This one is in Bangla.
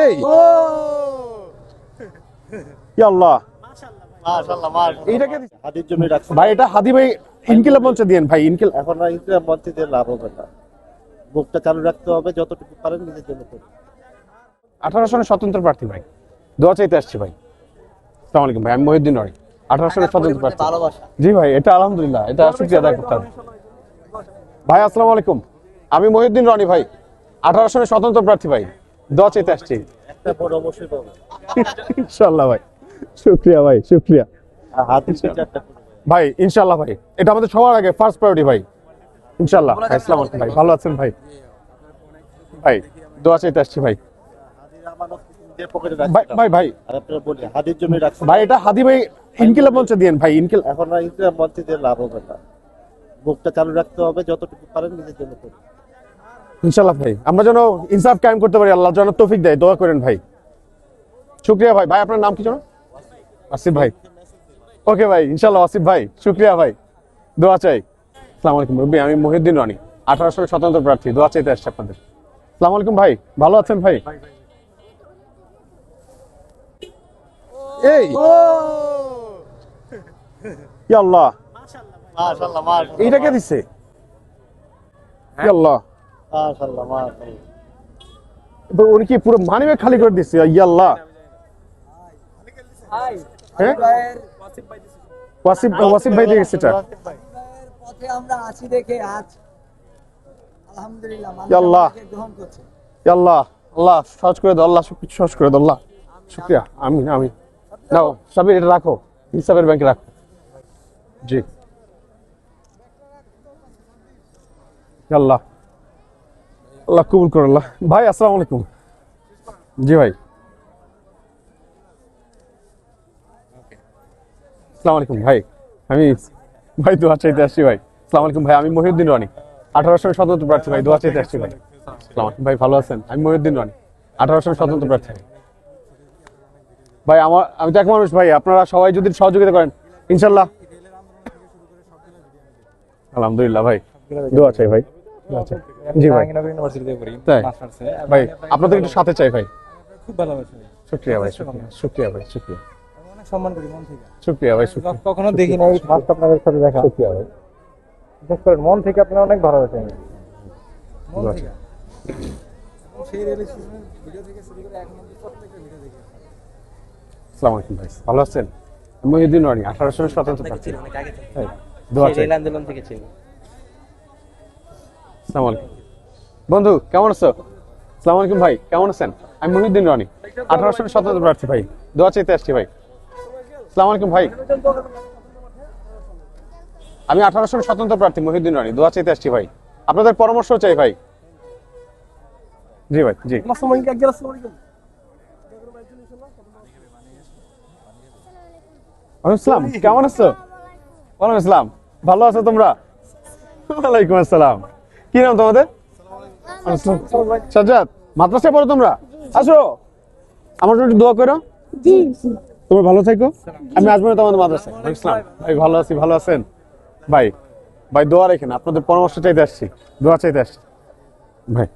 এই আল্লাহ মাশাআল্লাহ মাশাআল্লাহ এইটাকে হাদির জন্য রাখছি ভাই, এটা হাদি ভাই ইনকিলাব মঞ্চে দিয়েন ভাই। এখন আর ইনকিলাব মঞ্চে দিয়ে লাভ হবে না, বুকটা চালু রাখতে হবে, যতটুকু পারেন নিজের জন্য করুন। 18 সনের স্বতন্ত্র প্রার্থী ভাই, দোয়া চাইতে আসছি ভাই। আসসালামু আলাইকুম ভাই, আমি মহিউদ্দিন রনি, 18 সনের স্বতন্ত্র প্রার্থী। জি ভাই, এটা আলহামদুলিল্লাহ, এটা শুকরিয়া আদায় করতে হবে ভাই। আসসালামু আলাইকুম, আমি মহিউদ্দিন রনি ভাই, 18 সনের স্বতন্ত্র প্রার্থী ভাই, দোয়া চাইতে আসছি। একটা ভোট অবশ্যই পাবেন ইনশাআল্লাহ ভাই, শুকরিয়া ভাই, শুকরিয়া আর হাদির পিছে একটা করবেন। ভাই। ইনশাআল্লাহ ভাই, এটা আমাদের সবার আগে ফার্স্ট প্রায়োরিটি ভাই। ইনশাআল্লাহ ভাই। আসসালামু আলাইকুম ভাই, ভালো আছেন ভাই? ভাই দোয়া চাইতে আসছি ভাই। হাদির আমানত নিজের পকেটে ভাই রাখছি ভাই ভাই আর আপনারা বলি হাদির জন্য রাখছি ভাই, এটা হাদি ভাই ইনকিলাব মঞ্চে দিয়েন ভাই। এখন আর ইনকিলাব মঞ্চে দিয়ে লাভ হবে না, বুকটা চালু রাখতে হবে, যতটুকু পারেন নিজের জন্য করুন। ইনশাআল্লাহ ভাই, আমরা যেন ইনসাফ কায়েম করতে পারি, আল্লাহ যেন তৌফিক দেয়, দোয়া করেন ভাই। শুকরিয়া ভাই। ভাই আপনার নাম কি যেন? আসিফ ভাই। ওকে ভাই, ইনশাআল্লাহ আসিফ ভাই, শুকরিয়া ভাই, দোয়া চাই। আসসালামু আলাইকুম রবি, আমি মহিউদ্দিন রনি, 18 সনের স্বতন্ত্র প্রার্থী, দোয়া চাইতে আসছি আপনাদের। আসসালামু আলাইকুম ভাই, ভালো আছেন ভাই? এই ইয়া আল্লাহ, মাশাআল্লাহ মাশাআল্লাহ এইটাকে দিছে। ইয়া আল্লাহ, মাশাআল্লাহ মাশাআল্লাহ এবার উনি কি পুরো মানিব্যাগ খালি করে দিচ্ছে? ইয়া আল্লাহ। হ্যাঁ, ওয়াসিফ ভাই দিয়ে গেছে এটা। পথে আমরা আছি দেখে আজ আলহামদুলিল্লাহ ইয়া আল্লাহ। মানুষ আমাদেরকে গ্রহণ করছে। ইয়া আল্লাহ, আল্লাহ সহজ করে দাও, আল্লাহ সবকিছু সহজ করে দাও, আল্লাহ শুকরিয়া। আমিন আমিন। নাও সাবির, এটা রাখো, ইনসাফের ব্যাংকে রাখো। জি ইয়া আল্লাহ, আল্লাহ কবুল করো আল্লাহ। ভাই আসসালামু আলাইকুম। জি ভাই, আসসালামু আলাইকুম ভাই, আমি ভাই দোয়া চাইতে আসছি ভাই। আসসালামু আলাইকুম ভাই, আমি মহিউদ্দিন রনি, 18 সনের স্বতন্ত্র প্রার্থী ভাই, দোয়া চাইতে আসছি ভাই। আসসালামু আলাইকুম ভাই, ভালো আছেন? আমি মহিউদ্দিন রনি, 18 সনের স্বতন্ত্র প্রার্থী ভাই। আমি তো এক মানুষ ভাই, আপনারা সবাই যদি সহযোগিতা করেন ইনশাল্লাহ। আলহামদুলিল্লাহ ভাই, দোয়া চাই ভাই, দোয়া চাই। জি ভাই, তাই ভাই, আপনাদের একটু সাথে চাই ভাই। খুব ভালোবাসি ভাই। শুকরিয়া ভাই, শুকরিয়া, শুকরিয়া ভাই, শুকরিয়া, অনেক সম্মান করি মন থেকে। শুকরিয়া ভাই, শুকরিয়া, কখনো দেখি না এই ফার্স্ট আপনাদের সাথে দেখা। শুকরিয়া ভাই। বিশেষ করে মন থেকে আপনারা অনেক ভালোবাসেন। মন দোয়া থেকে। চাই। সেই রেল স্টেশনের ভিডিও থেকে শুরু করে এখন অবধি প্রত্যেকটা ভিডিও দেখি। আসসালামু আলাইকুম ভাই, ভালো আছেন? আমি মহিউদ্দিন রনি, 18 সনের স্বতন্ত্র প্রার্থী। তাই, দোয়া চাই। আন্দোলন থেকে ছিল। আসসালামু আলাইকুম বন্ধু, কেমন আছো? আসসালামু আলাইকুম ভাই, কেমন আছেন? আমি মহিউদ্দিন রনি, 18 সনের স্বতন্ত্র প্রার্থী ভাই, দোয়া চাইতে আসছি ভাই। আসসালামু আলাইকুম ভাই, আমি 18 সনের স্বতন্ত্র প্রার্থী মহিউদ্দিন রনি, দোয়া চাইতে আসছি ভাই। আপনাদের পরামর্শ চাই ভাই। জি ভাই, জি। আসসালাম, কেমন আছো? ওয়ালাইকুম আসসালাম, ভালো আছো তোমরা? ওয়ালাইকুম আসসালাম। কি নাম তোমাদের? সাজ্জাদ, মাদ্রাসায় পড়ো তোমরা? আসো, আমার জন্য একটু দোয়া করো। জি তোমরা ভালো থাকো, আমি আসবো না তোমাদের মাদ্রাসায়। ইসলাম ভাই, ভালো আছি, ভালো আছেন ভাই? ভাই দোয়া রেখেন, আপনাদের পরামর্শ চাইতে আসছি, দোয়া চাইতে আসছি ভাই।